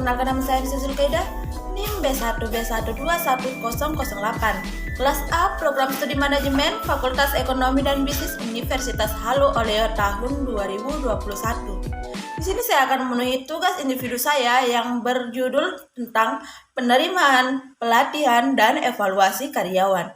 Perkenalkan, nama saya Nisa Zulkaida, NIM B1B1211008, Kelas A, Program Studi Manajemen, Fakultas Ekonomi dan Bisnis Universitas Halu Oleo tahun 2021. Di sini saya akan memenuhi tugas individu saya yang berjudul tentang penerimaan, pelatihan, dan evaluasi karyawan.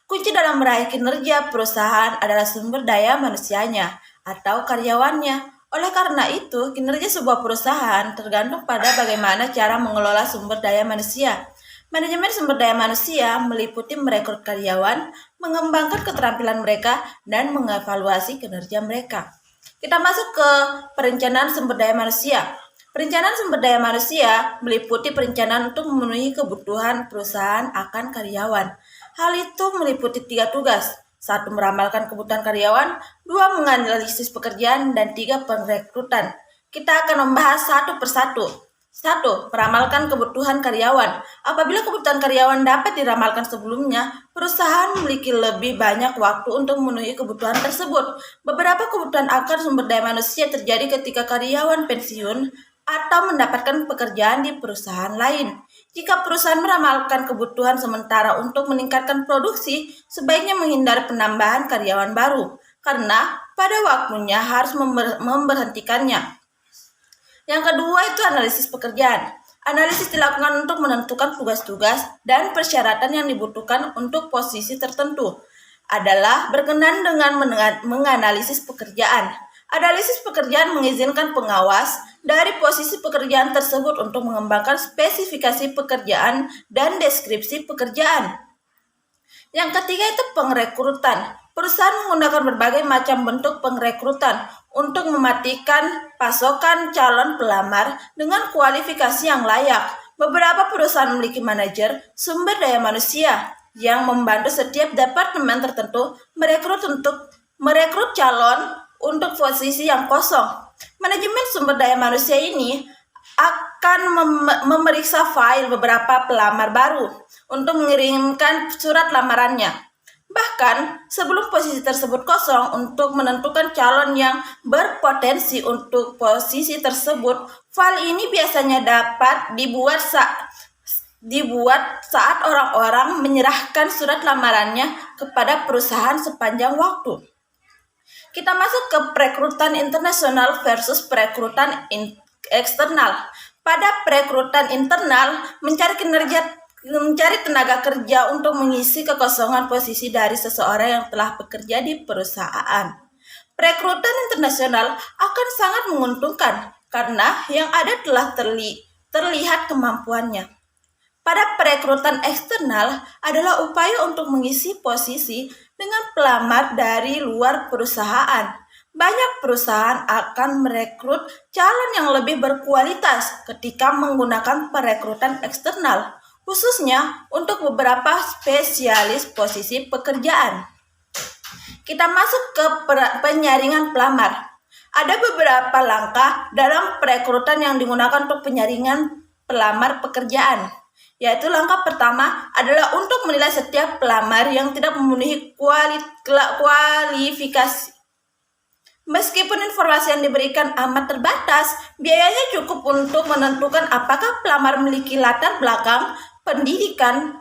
Kunci dalam meraih kinerja perusahaan adalah sumber daya manusianya atau karyawannya. Oleh karena itu, kinerja sebuah perusahaan tergantung pada bagaimana cara mengelola sumber daya manusia. Manajemen sumber daya manusia meliputi merekrut karyawan, mengembangkan keterampilan mereka, dan mengevaluasi kinerja mereka. Kita masuk ke perencanaan sumber daya manusia. Perencanaan sumber daya manusia meliputi perencanaan untuk memenuhi kebutuhan perusahaan akan karyawan. Hal itu meliputi 3 tugas. 1. Meramalkan kebutuhan karyawan, 2. Menganalisis pekerjaan, dan 3. Perekrutan. Kita akan membahas satu persatu. 1. Meramalkan kebutuhan karyawan. Apabila kebutuhan karyawan dapat diramalkan sebelumnya, perusahaan memiliki lebih banyak waktu untuk memenuhi kebutuhan tersebut. Beberapa kebutuhan akan sumber daya manusia terjadi ketika karyawan pensiun atau mendapatkan pekerjaan di perusahaan lain. Jika perusahaan meramalkan kebutuhan sementara untuk meningkatkan produksi, sebaiknya menghindari penambahan karyawan baru, karena pada waktunya harus memberhentikannya. Yang kedua itu analisis pekerjaan. Analisis dilakukan untuk menentukan tugas-tugas dan persyaratan yang dibutuhkan untuk posisi tertentu. Adalah berkenan dengan menganalisis pekerjaan. Analisis pekerjaan mengizinkan pengawas dari posisi pekerjaan tersebut untuk mengembangkan spesifikasi pekerjaan dan deskripsi pekerjaan. Yang ketiga itu pengrekrutan. Perusahaan menggunakan berbagai macam bentuk pengrekrutan untuk memastikan pasokan calon pelamar dengan kualifikasi yang layak. Beberapa perusahaan memiliki manajer sumber daya manusia yang membantu setiap departemen tertentu merekrut calon untuk posisi yang kosong. Manajemen sumber daya manusia ini akan memeriksa file beberapa pelamar baru untuk mengirimkan surat lamarannya. Bahkan sebelum posisi tersebut kosong, untuk menentukan calon yang berpotensi untuk posisi tersebut, file ini biasanya dapat dibuat saat orang-orang menyerahkan surat lamarannya kepada perusahaan sepanjang waktu. Kita masuk ke perekrutan internasional versus perekrutan eksternal. Pada perekrutan internal, mencari tenaga kerja untuk mengisi kekosongan posisi dari seseorang yang telah bekerja di perusahaan. Perekrutan internasional akan sangat menguntungkan karena yang ada telah terlihat kemampuannya. Pada perekrutan eksternal adalah upaya untuk mengisi posisi dengan pelamar dari luar perusahaan. Banyak perusahaan akan merekrut calon yang lebih berkualitas ketika menggunakan perekrutan eksternal, khususnya untuk beberapa spesialis posisi pekerjaan. Kita masuk ke penyaringan pelamar. Ada beberapa langkah dalam perekrutan yang digunakan untuk penyaringan pelamar pekerjaan. Yaitu langkah pertama adalah untuk menilai setiap pelamar yang tidak memenuhi kualifikasi. Meskipun informasi yang diberikan amat terbatas, biayanya cukup untuk menentukan apakah pelamar memiliki latar belakang, pendidikan,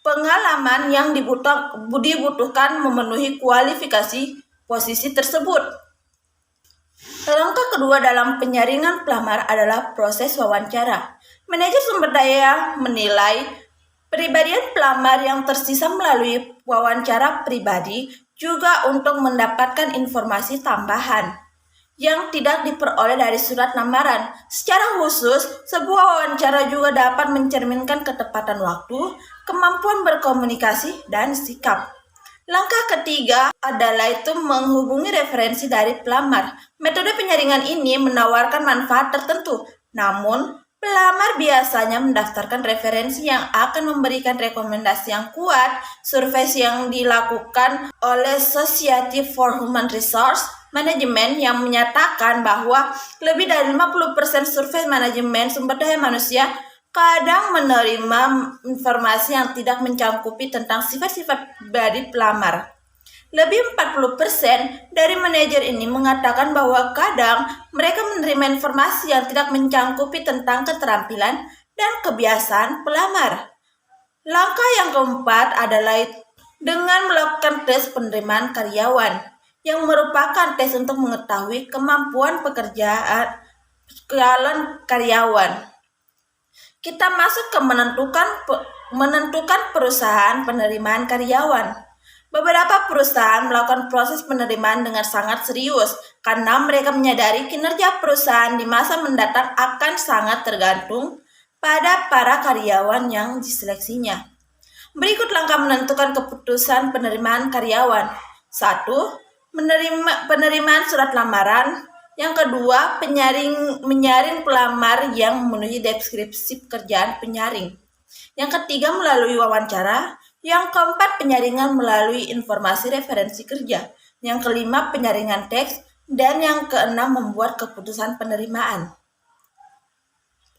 pengalaman yang dibutuhkan memenuhi kualifikasi posisi tersebut. Langkah kedua dalam penyaringan pelamar adalah proses wawancara. Manajer sumber daya menilai kepribadian pelamar yang tersisa melalui wawancara pribadi, juga untuk mendapatkan informasi tambahan yang tidak diperoleh dari surat lamaran. Secara khusus, sebuah wawancara juga dapat mencerminkan ketepatan waktu, kemampuan berkomunikasi, dan sikap. Langkah ketiga adalah itu menghubungi referensi dari pelamar. Metode penyaringan ini menawarkan manfaat tertentu, namun pelamar biasanya mendaftarkan referensi yang akan memberikan rekomendasi yang kuat. Survei yang dilakukan oleh Society for Human Resource Management yang menyatakan bahwa lebih dari 50% survei manajemen sumber daya manusia kadang menerima informasi yang tidak mencakupi tentang sifat-sifat pribadi pelamar. Lebih 40% dari manajer ini mengatakan bahwa kadang mereka menerima informasi yang tidak mencangkupi tentang keterampilan dan kebiasaan pelamar. Langkah yang keempat adalah dengan melakukan tes penerimaan karyawan, yang merupakan tes untuk mengetahui kemampuan pekerjaan calon karyawan. Kita masuk ke menentukan perusahaan penerimaan karyawan. Beberapa perusahaan melakukan proses penerimaan dengan sangat serius karena mereka menyadari kinerja perusahaan di masa mendatang akan sangat tergantung pada para karyawan yang diseleksinya. Berikut langkah menentukan keputusan penerimaan karyawan. 1. Penerimaan surat lamaran. Yang kedua, menyaring pelamar yang memenuhi deskripsi pekerjaan penyaring. Yang ketiga, melalui wawancara. Yang keempat, penyaringan melalui informasi referensi kerja. Yang kelima, penyaringan teks. Dan yang keenam, membuat keputusan penerimaan.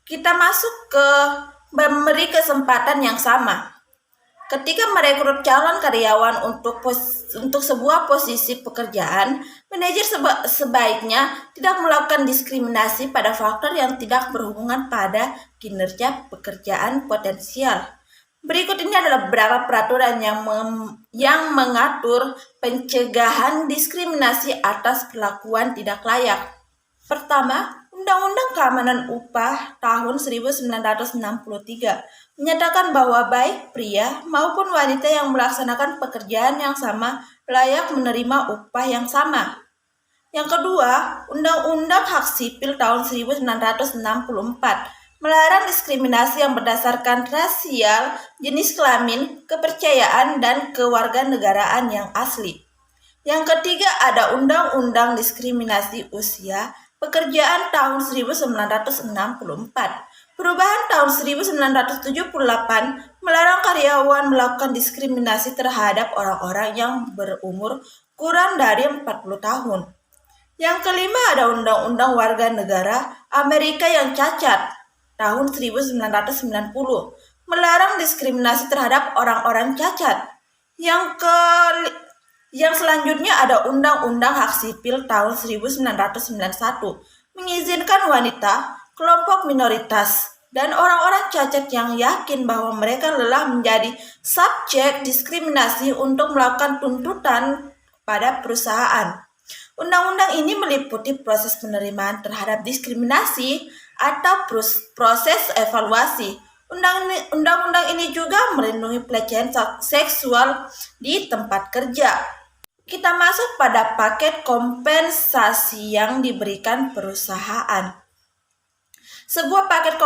Kita masuk ke memberi kesempatan yang sama. Ketika merekrut calon karyawan untuk sebuah posisi pekerjaan, manajer sebaiknya tidak melakukan diskriminasi pada faktor yang tidak berhubungan pada kinerja pekerjaan potensial. Berikut ini adalah beberapa peraturan yang mengatur pencegahan diskriminasi atas perlakuan tidak layak. Pertama, Undang-Undang Keamanan Upah tahun 1963 menyatakan bahwa baik pria maupun wanita yang melaksanakan pekerjaan yang sama layak menerima upah yang sama. Yang kedua, Undang-Undang Hak Sipil tahun 1964 melarang diskriminasi yang berdasarkan rasial, jenis kelamin, kepercayaan, dan kewarganegaraan yang asli. Yang ketiga, ada Undang-Undang Diskriminasi Usia Pekerjaan tahun 1964. Perubahan tahun 1978 melarang karyawan melakukan diskriminasi terhadap orang-orang yang berumur kurang dari 40 tahun. Yang kelima, ada Undang-Undang Warga Negara Amerika yang Cacat tahun 1990 melarang diskriminasi terhadap orang-orang cacat. Yang selanjutnya ada Undang-Undang Hak Sipil tahun 1991 mengizinkan wanita, kelompok minoritas, dan orang-orang cacat yang yakin bahwa mereka lelah menjadi subjek diskriminasi untuk melakukan tuntutan pada perusahaan. Undang-undang ini meliputi proses penerimaan terhadap diskriminasi atau proses evaluasi. Undang-undang ini juga melindungi pelecehan seksual di tempat kerja. Kita masuk pada paket kompensasi yang diberikan perusahaan. Sebuah paket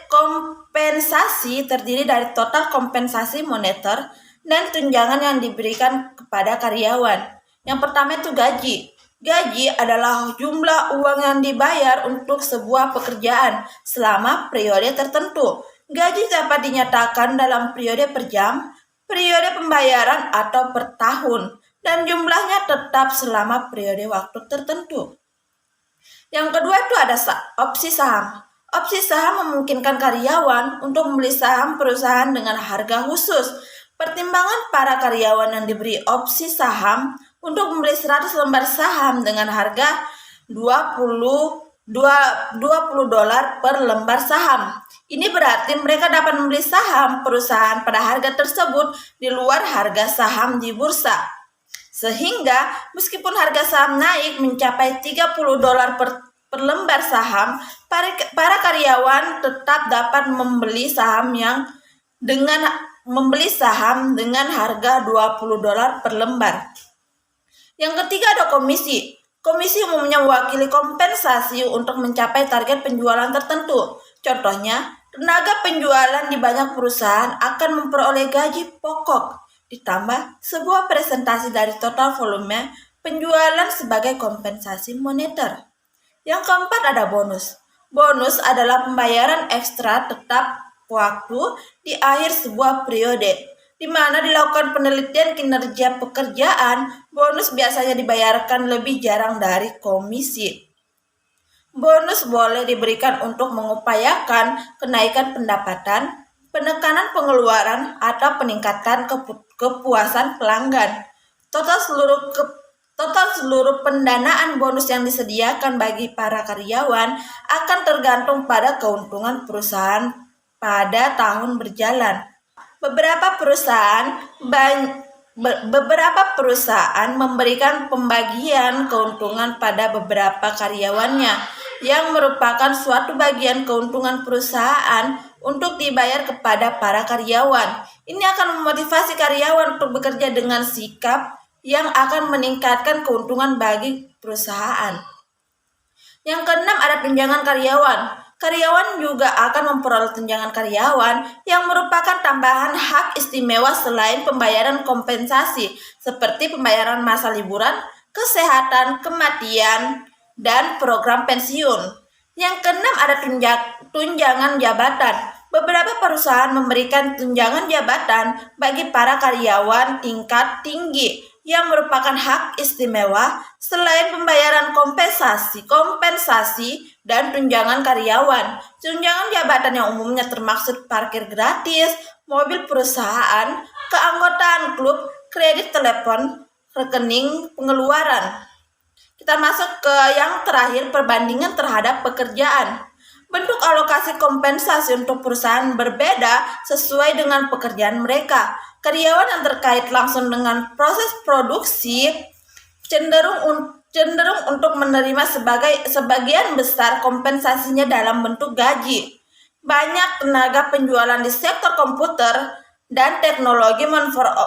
kompensasi terdiri dari total kompensasi moneter dan tunjangan yang diberikan kepada karyawan. Yang pertama itu gaji. Gaji adalah jumlah uang yang dibayar untuk sebuah pekerjaan selama periode tertentu. Gaji dapat dinyatakan dalam periode per jam, periode pembayaran, atau per tahun, dan jumlahnya tetap selama periode waktu tertentu. Yang kedua itu ada opsi saham. Opsi saham memungkinkan karyawan untuk membeli saham perusahaan dengan harga khusus. Pertimbangan para karyawan yang diberi opsi saham untuk membeli 100 lembar saham dengan harga $20 per lembar saham. Ini berarti mereka dapat membeli saham perusahaan pada harga tersebut di luar harga saham di bursa. Sehingga meskipun harga saham naik mencapai $30 per lembar saham, para karyawan tetap dapat membeli saham dengan harga $20 per lembar. Yang ketiga ada komisi. Komisi umumnya mewakili kompensasi untuk mencapai target penjualan tertentu. Contohnya, tenaga penjualan di banyak perusahaan akan memperoleh gaji pokok ditambah sebuah presentasi dari total volume penjualan sebagai kompensasi moneter. Yang keempat ada bonus. Bonus adalah pembayaran ekstra tetap waktu di akhir sebuah periode, di mana dilakukan penelitian kinerja pekerjaan. Bonus biasanya dibayarkan lebih jarang dari komisi. Bonus boleh diberikan untuk mengupayakan kenaikan pendapatan, penekanan pengeluaran, atau peningkatan kepuasan pelanggan. Total seluruh pendanaan bonus yang disediakan bagi para karyawan akan tergantung pada keuntungan perusahaan pada tahun berjalan. Beberapa perusahaan memberikan pembagian keuntungan pada beberapa karyawannya, yang merupakan suatu bagian keuntungan perusahaan untuk dibayar kepada para karyawan. Ini akan memotivasi karyawan untuk bekerja dengan sikap yang akan meningkatkan keuntungan bagi perusahaan. Yang keenam, ada tunjangan karyawan. Karyawan juga akan memperoleh tunjangan karyawan yang merupakan tambahan hak istimewa selain pembayaran kompensasi seperti pembayaran masa liburan, kesehatan, kematian, dan program pensiun. Yang keenam, ada tunjangan jabatan. Beberapa perusahaan memberikan tunjangan jabatan bagi para karyawan tingkat tinggi yang merupakan hak istimewa selain pembayaran kompensasi dan tunjangan karyawan. Tunjangan jabatan yang umumnya termaksud parkir gratis, mobil perusahaan, keanggotaan klub, kredit telepon, rekening pengeluaran. Kita masuk ke yang terakhir, perbandingan terhadap pekerjaan. Bentuk alokasi kompensasi untuk perusahaan berbeda sesuai dengan pekerjaan mereka. Karyawan yang terkait langsung dengan proses produksi cenderung untuk menerima sebagian besar kompensasinya dalam bentuk gaji. Banyak tenaga penjualan di sektor komputer dan teknologi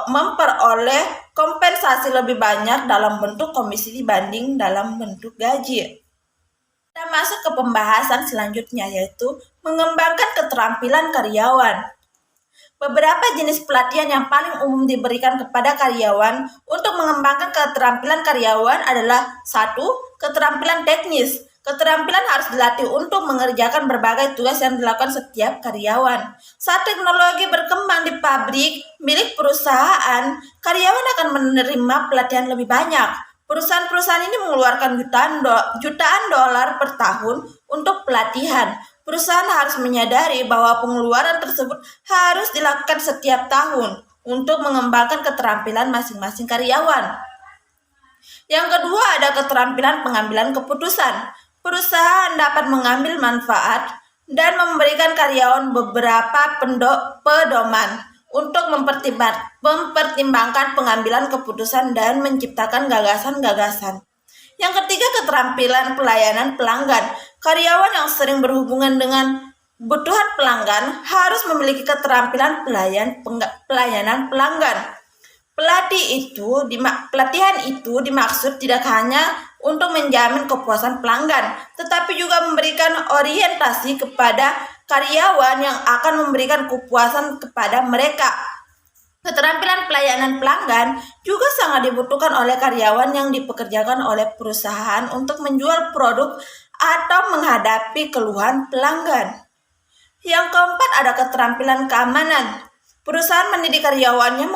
memperoleh kompensasi lebih banyak dalam bentuk komisi dibanding dalam bentuk gaji. Kita masuk ke pembahasan selanjutnya, yaitu mengembangkan keterampilan karyawan. Beberapa jenis pelatihan yang paling umum diberikan kepada karyawan untuk mengembangkan keterampilan karyawan adalah 1. Keterampilan teknis. Keterampilan harus dilatih untuk mengerjakan berbagai tugas yang dilakukan setiap karyawan. Saat teknologi berkembang di pabrik milik perusahaan, karyawan akan menerima pelatihan lebih banyak. Perusahaan-perusahaan ini mengeluarkan jutaan dolar per tahun untuk pelatihan. Perusahaan harus menyadari bahwa pengeluaran tersebut harus dilakukan setiap tahun untuk mengembangkan keterampilan masing-masing karyawan. Yang kedua, ada keterampilan pengambilan keputusan. Perusahaan dapat mengambil manfaat dan memberikan karyawan beberapa pedoman untuk mempertimbangkan pengambilan keputusan dan menciptakan gagasan-gagasan. Yang ketiga, keterampilan pelayanan pelanggan. Karyawan yang sering berhubungan dengan kebutuhan pelanggan harus memiliki keterampilan pelayanan pelanggan. Pelatihan itu dimaksud tidak hanya untuk menjamin kepuasan pelanggan, tetapi juga memberikan orientasi kepada karyawan yang akan memberikan kepuasan kepada mereka. Keterampilan pelayanan pelanggan juga sangat dibutuhkan oleh karyawan yang dipekerjakan oleh perusahaan untuk menjual produk atau menghadapi keluhan pelanggan. Yang keempat, ada keterampilan keamanan. Perusahaan mendidik karyawannya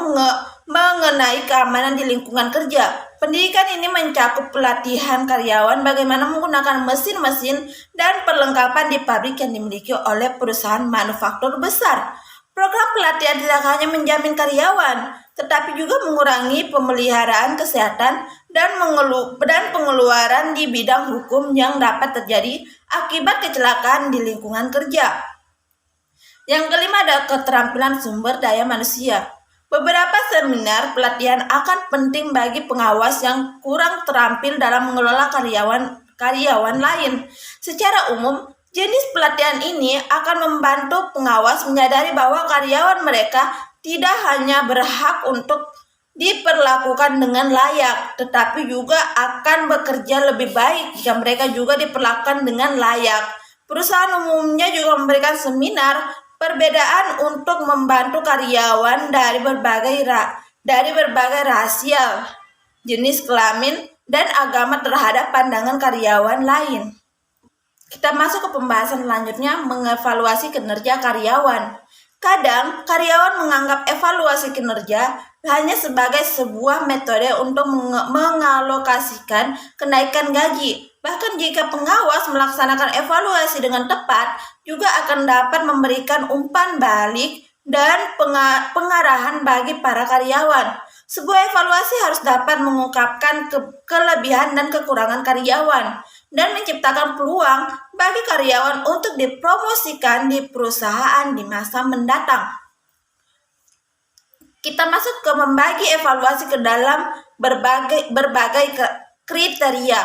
mengenai keamanan di lingkungan kerja. Pendidikan ini mencakup pelatihan karyawan bagaimana menggunakan mesin-mesin dan perlengkapan di pabrik yang dimiliki oleh perusahaan manufaktur besar. Program pelatihan tidak hanya menjamin karyawan, tetapi juga mengurangi pemeliharaan kesehatan dan pengeluaran di bidang hukum yang dapat terjadi akibat kecelakaan di lingkungan kerja. Yang kelima, ada keterampilan sumber daya manusia. Beberapa seminar pelatihan akan penting bagi pengawas yang kurang terampil dalam mengelola karyawan lain. Secara umum, jenis pelatihan ini akan membantu pengawas menyadari bahwa karyawan mereka tidak hanya berhak untuk diperlakukan dengan layak, tetapi juga akan bekerja lebih baik jika mereka juga diperlakukan dengan layak. Perusahaan umumnya juga memberikan seminar perbedaan untuk membantu karyawan dari berbagai rasial, jenis kelamin, dan agama terhadap pandangan karyawan lain. Kita masuk ke pembahasan selanjutnya, mengevaluasi kinerja karyawan. Kadang, karyawan menganggap evaluasi kinerja hanya sebagai sebuah metode untuk mengalokasikan kenaikan gaji. Bahkan jika pengawas melaksanakan evaluasi dengan tepat, juga akan dapat memberikan umpan balik dan pengarahan bagi para karyawan. Sebuah evaluasi harus dapat mengungkapkan kelebihan dan kekurangan karyawan dan menciptakan peluang bagi karyawan untuk dipromosikan di perusahaan di masa mendatang. Kita masuk ke membagi evaluasi ke dalam berbagai kriteria.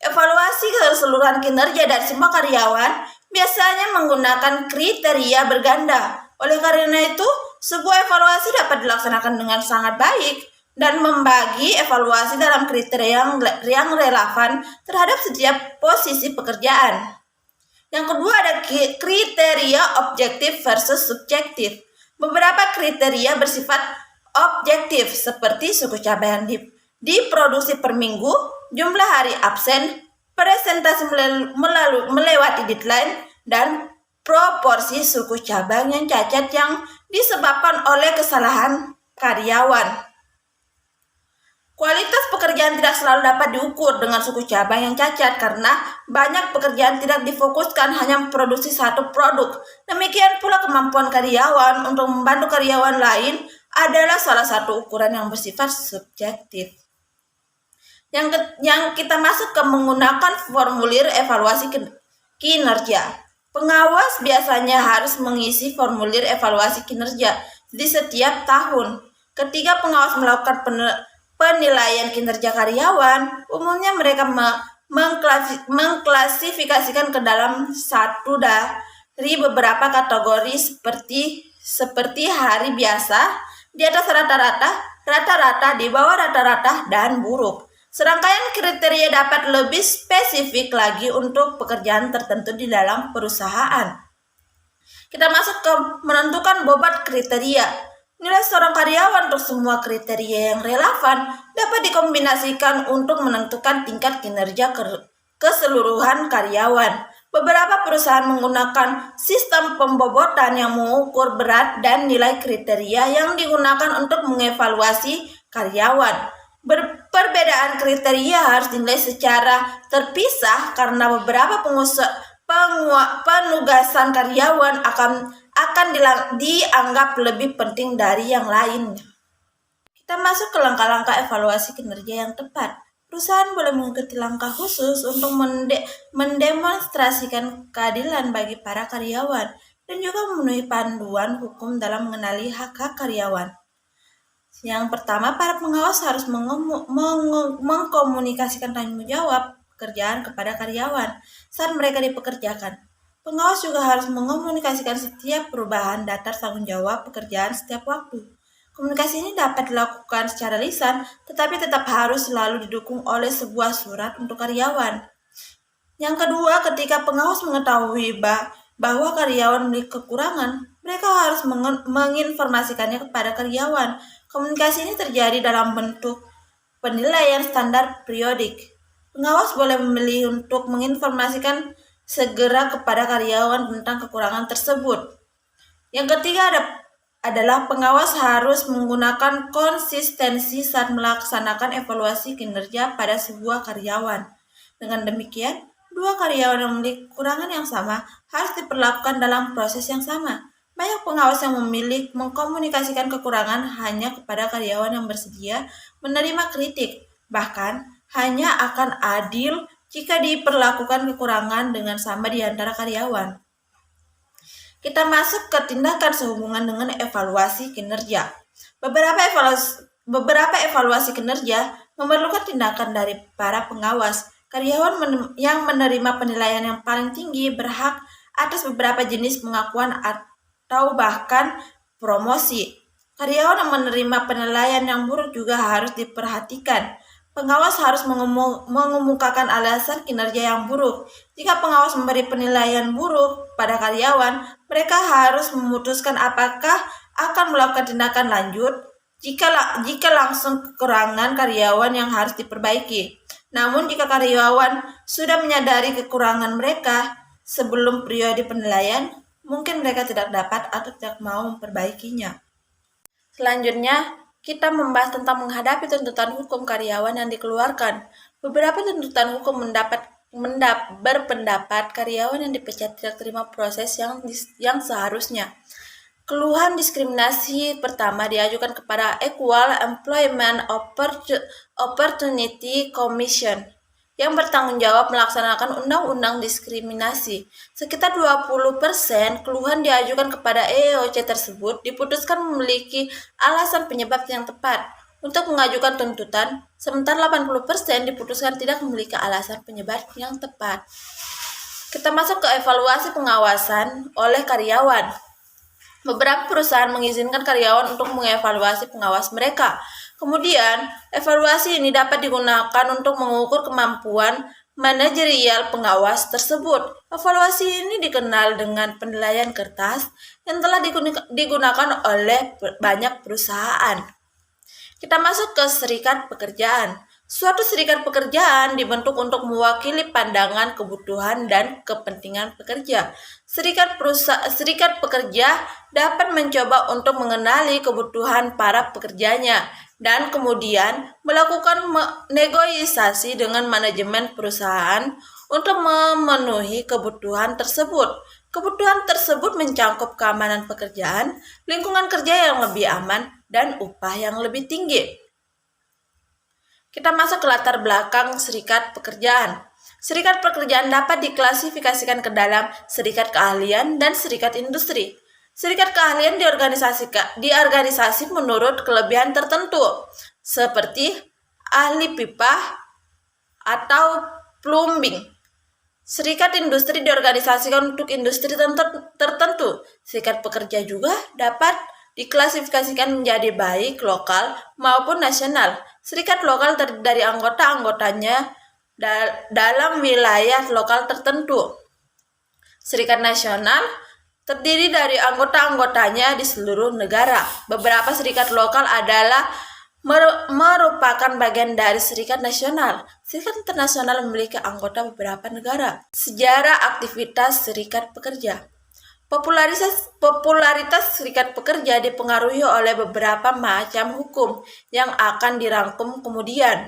Evaluasi keseluruhan kinerja dari semua karyawan biasanya menggunakan kriteria berganda. Oleh karena itu, sebuah evaluasi dapat dilaksanakan dengan sangat baik dan membagi evaluasi dalam kriteria yang relevan terhadap setiap posisi pekerjaan. Yang kedua ada kriteria objektif versus subjektif. Beberapa kriteria bersifat objektif seperti suku cabai yang diproduksi per minggu, jumlah hari absen, presentasi melewati deadline, dan proporsi suku cabang yang cacat yang disebabkan oleh kesalahan karyawan. Kualitas pekerjaan tidak selalu dapat diukur dengan suku cabang yang cacat karena banyak pekerjaan tidak difokuskan hanya memproduksi satu produk. Demikian pula kemampuan karyawan untuk membantu karyawan lain adalah salah satu ukuran yang bersifat subjektif. Yang kita masuk ke menggunakan formulir evaluasi kinerja. Pengawas biasanya harus mengisi formulir evaluasi kinerja di setiap tahun. Ketika pengawas melakukan penilaian kinerja karyawan, umumnya mereka mengklasifikasikan ke dalam satu dari beberapa kategori seperti hari biasa, di atas rata-rata, rata-rata, di bawah rata-rata, dan buruk. Serangkaian kriteria dapat lebih spesifik lagi untuk pekerjaan tertentu di dalam perusahaan. Kita masuk ke menentukan bobot kriteria. Nilai seorang karyawan untuk semua kriteria yang relevan dapat dikombinasikan untuk menentukan tingkat kinerja keseluruhan karyawan. Beberapa perusahaan menggunakan sistem pembobotan yang mengukur berat dan nilai kriteria yang digunakan untuk mengevaluasi karyawan. Perbedaan kriteria harus dinilai secara terpisah karena beberapa penugasan karyawan akan dianggap lebih penting dari yang lain. Kita masuk ke langkah-langkah evaluasi kinerja yang tepat. Perusahaan boleh mengikuti langkah khusus untuk mendemonstrasikan keadilan bagi para karyawan dan juga memenuhi panduan hukum dalam mengenali hak-hak karyawan. Yang pertama, para pengawas harus mengkomunikasikan tanggung jawab pekerjaan kepada karyawan saat mereka dipekerjakan. Pengawas juga harus mengomunikasikan setiap perubahan daftar tanggung jawab pekerjaan setiap waktu. Komunikasi ini dapat dilakukan secara lisan, tetapi tetap harus selalu didukung oleh sebuah surat untuk karyawan. Yang kedua, ketika pengawas mengetahui bahwa karyawan memiliki kekurangan, mereka harus menginformasikannya kepada karyawan. Komunikasi ini terjadi dalam bentuk penilaian standar periodik. Pengawas boleh memilih untuk menginformasikan segera kepada karyawan tentang kekurangan tersebut. Yang ketiga adalah pengawas harus menggunakan konsistensi saat melaksanakan evaluasi kinerja pada sebuah karyawan. Dengan demikian, dua karyawan yang memiliki kekurangan yang sama harus diperlakukan dalam proses yang sama. Banyak pengawas yang memilih mengkomunikasikan kekurangan hanya kepada karyawan yang bersedia menerima kritik, bahkan hanya akan adil jika diperlakukan kekurangan dengan sama di antara karyawan. Kita masuk ke tindakan sehubungan dengan evaluasi kinerja. Beberapa evaluasi kinerja memerlukan tindakan dari para pengawas. Karyawan yang menerima penilaian yang paling tinggi berhak atas beberapa jenis pengakuan atau bahkan promosi. Karyawan yang menerima penilaian yang buruk juga harus diperhatikan. Pengawas harus mengemukakan alasan kinerja yang buruk. Jika pengawas memberi penilaian buruk pada karyawan, mereka harus memutuskan apakah akan melakukan tindakan lanjut jika langsung kekurangan karyawan yang harus diperbaiki. Namun jika karyawan sudah menyadari kekurangan mereka sebelum periode penilaian, mungkin mereka tidak dapat atau tidak mau memperbaikinya. Selanjutnya, kita membahas tentang menghadapi tuntutan hukum karyawan yang dikeluarkan. Beberapa tuntutan hukum berpendapat karyawan yang dipecat tidak terima proses yang seharusnya. Keluhan diskriminasi pertama diajukan kepada Equal Employment Opportunity Commission yang bertanggung jawab melaksanakan undang-undang diskriminasi. Sekitar 20% keluhan diajukan kepada EEOC tersebut diputuskan memiliki alasan penyebab yang tepat untuk mengajukan tuntutan, sementara 80% diputuskan tidak memiliki alasan penyebab yang tepat. Kita masuk ke evaluasi pengawasan oleh karyawan. Beberapa perusahaan mengizinkan karyawan untuk mengevaluasi pengawas mereka. Kemudian, evaluasi ini dapat digunakan untuk mengukur kemampuan manajerial pengawas tersebut. Evaluasi ini dikenal dengan penilaian kertas yang telah digunakan oleh banyak perusahaan. Kita masuk ke serikat pekerjaan. Suatu serikat pekerjaan dibentuk untuk mewakili pandangan, kebutuhan, dan kepentingan pekerja. Serikat pekerja dapat mencoba untuk mengenali kebutuhan para pekerjanya dan kemudian melakukan negosiasi dengan manajemen perusahaan untuk memenuhi kebutuhan tersebut. Kebutuhan tersebut mencakup keamanan pekerjaan, lingkungan kerja yang lebih aman, dan upah yang lebih tinggi. Kita masuk ke latar belakang serikat pekerjaan. Serikat pekerjaan dapat diklasifikasikan ke dalam serikat keahlian dan serikat industri. Serikat keahlian diorganisasi menurut kelebihan tertentu, seperti ahli pipa atau plumbing. Serikat industri diorganisasikan untuk industri tertentu. Serikat pekerja juga dapat diklasifikasikan menjadi baik lokal maupun nasional. Serikat lokal terdiri dari anggota-anggotanya dalam wilayah lokal tertentu. Serikat nasional terdiri dari anggota-anggotanya di seluruh negara. Beberapa serikat lokal adalah merupakan bagian dari serikat nasional. Serikat internasional memiliki anggota beberapa negara. Sejarah aktivitas serikat pekerja. Popularitas serikat pekerja dipengaruhi oleh beberapa macam hukum yang akan dirangkum kemudian.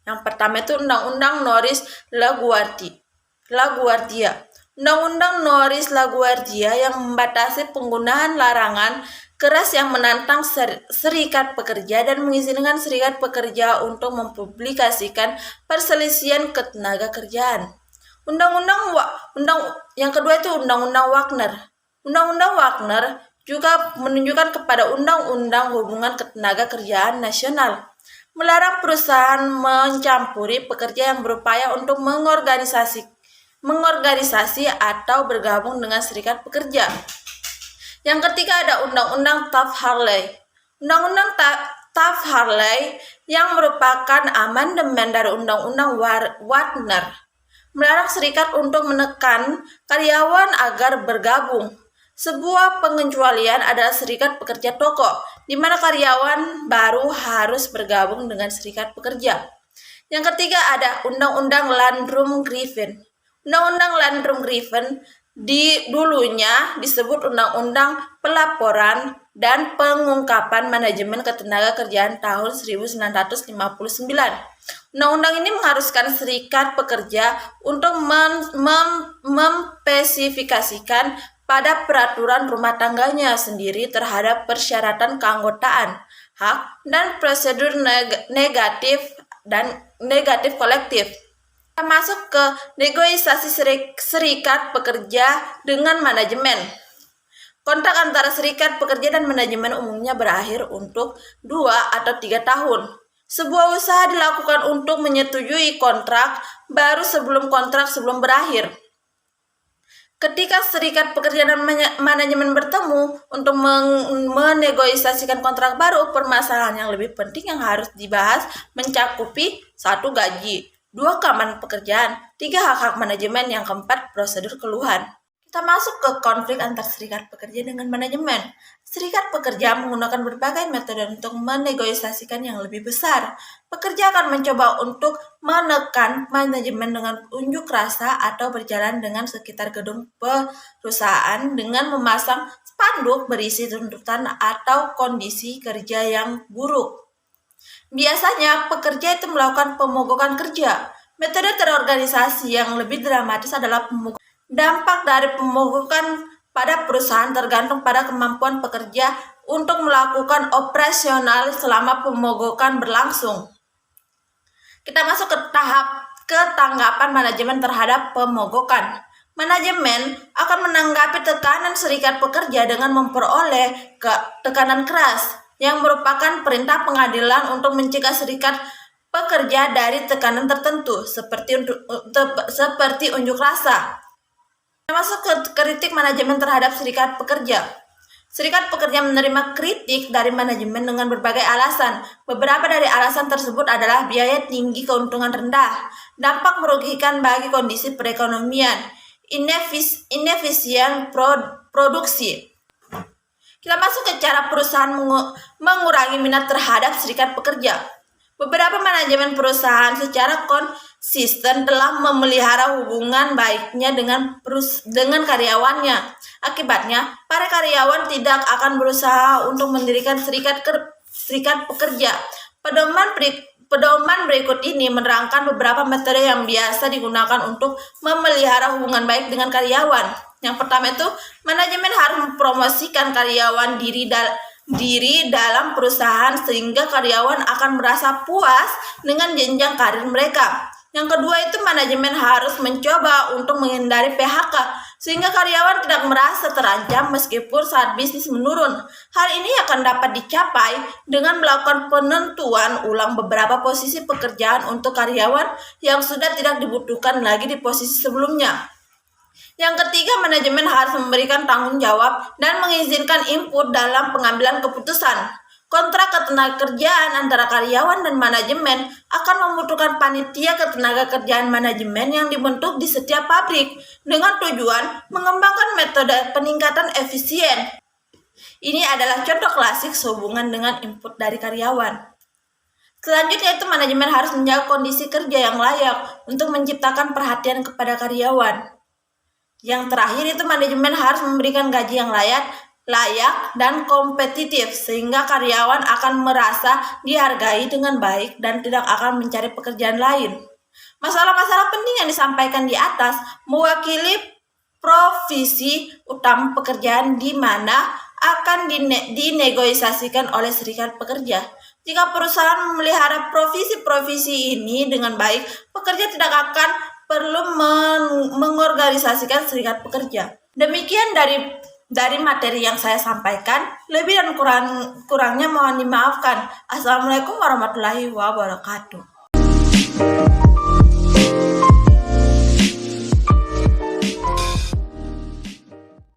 Yang pertama itu Undang-Undang Norris-LaGuardia. Undang-Undang Norris-LaGuardia yang membatasi penggunaan larangan keras yang menantang serikat pekerja dan mengizinkan serikat pekerja untuk mempublikasikan perselisihan ketenaga kerjaan. Yang kedua itu Undang-Undang Wagner. Undang-Undang Wagner juga menunjukkan kepada Undang-Undang Hubungan Ketenaga Kerjaan Nasional, melarang perusahaan mencampuri pekerja yang berupaya untuk mengorganisasi atau bergabung dengan serikat pekerja. Yang ketiga ada Undang-Undang Taft-Hartley. Undang-Undang Taft-Hartley yang merupakan amandemen dari Undang-Undang Wagner, melarang serikat untuk menekan karyawan agar bergabung. Sebuah pengecualian adalah serikat pekerja toko, di mana karyawan baru harus bergabung dengan serikat pekerja. Yang ketiga ada Undang-Undang Landrum-Griffin. Undang-Undang Landrum-Griffin dulunya disebut Undang-Undang Pelaporan dan Pengungkapan Manajemen Ketenaga Kerjaan tahun 1959. Undang-undang ini mengharuskan serikat pekerja untuk memspesifikasikan pada peraturan rumah tangganya sendiri terhadap persyaratan keanggotaan, hak, dan prosedur negatif kolektif. Kita masuk ke negosiasi serikat pekerja dengan manajemen. Kontrak antara serikat pekerja dan manajemen umumnya berakhir untuk 2 atau 3 tahun. Sebuah usaha dilakukan untuk menyetujui kontrak baru sebelum berakhir. Ketika serikat pekerja dan manajemen bertemu untuk menegosiasikan kontrak baru, permasalahan yang lebih penting yang harus dibahas mencakupi 1. Gaji, 2. Keamanan pekerjaan, 3. Hak-hak manajemen, yang keempat prosedur keluhan. Kita masuk ke konflik antar serikat pekerja dengan manajemen. Serikat pekerja menggunakan berbagai metode untuk menegosiasikan yang lebih besar. Pekerja akan mencoba untuk menekan manajemen dengan unjuk rasa atau berjalan dengan sekitar gedung perusahaan dengan memasang spanduk berisi tuntutan atau kondisi kerja yang buruk. Biasanya pekerja itu melakukan pemogokan kerja. Metode terorganisasi yang lebih dramatis adalah pemogokan. Dampak dari pada perusahaan tergantung pada kemampuan pekerja untuk melakukan operasional selama pemogokan berlangsung. Kita masuk ke tahap ketanggapan manajemen terhadap pemogokan. Manajemen akan menanggapi tekanan serikat pekerja dengan memperoleh tekanan keras yang merupakan perintah pengadilan untuk mencegah serikat pekerja dari tekanan tertentu seperti unjuk rasa. Kita masuk ke kritik manajemen terhadap serikat pekerja. Serikat pekerja menerima kritik dari manajemen dengan berbagai alasan. Beberapa dari alasan tersebut adalah biaya tinggi, keuntungan rendah, dampak merugikan bagi kondisi perekonomian, inefisien produksi. Kita masuk ke cara perusahaan mengurangi minat terhadap serikat pekerja. Beberapa manajemen perusahaan secara konsisten telah memelihara hubungan baiknya dengan karyawannya. Akibatnya, para karyawan tidak akan berusaha untuk mendirikan serikat pekerja. Pedoman berikut ini menerangkan beberapa metode yang biasa digunakan untuk memelihara hubungan baik dengan karyawan. Yang pertama itu, manajemen harus mempromosikan karyawan diri dalam perusahaan sehingga karyawan akan merasa puas dengan jenjang karir mereka. Yang kedua itu, manajemen harus mencoba untuk menghindari PHK sehingga karyawan tidak merasa terancam meskipun saat bisnis menurun. Hal ini akan dapat dicapai dengan melakukan penentuan ulang beberapa posisi pekerjaan untuk karyawan yang sudah tidak dibutuhkan lagi di posisi sebelumnya. Yang ketiga, manajemen harus memberikan tanggung jawab dan mengizinkan input dalam pengambilan keputusan. Kontrak ketenagakerjaan antara karyawan dan manajemen akan membutuhkan panitia ketenagakerjaan manajemen yang dibentuk di setiap pabrik dengan tujuan mengembangkan metode peningkatan efisien. Ini adalah contoh klasik sehubungan dengan input dari karyawan. Selanjutnya itu, manajemen harus menjaga kondisi kerja yang layak untuk menciptakan perhatian kepada karyawan. Yang terakhir itu, manajemen harus memberikan gaji yang layak dan kompetitif sehingga karyawan akan merasa dihargai dengan baik dan tidak akan mencari pekerjaan lain. Masalah-masalah penting yang disampaikan di atas mewakili provisi utama pekerjaan di mana akan dinegosiasikan oleh serikat pekerja. Jika perusahaan memelihara provisi-provisi ini dengan baik, pekerja tidak akan perlu mengorganisasikan serikat pekerja. Demikian dari materi yang saya sampaikan. Lebih dan kurangnya mohon dimaafkan. Assalamualaikum warahmatullahi wabarakatuh.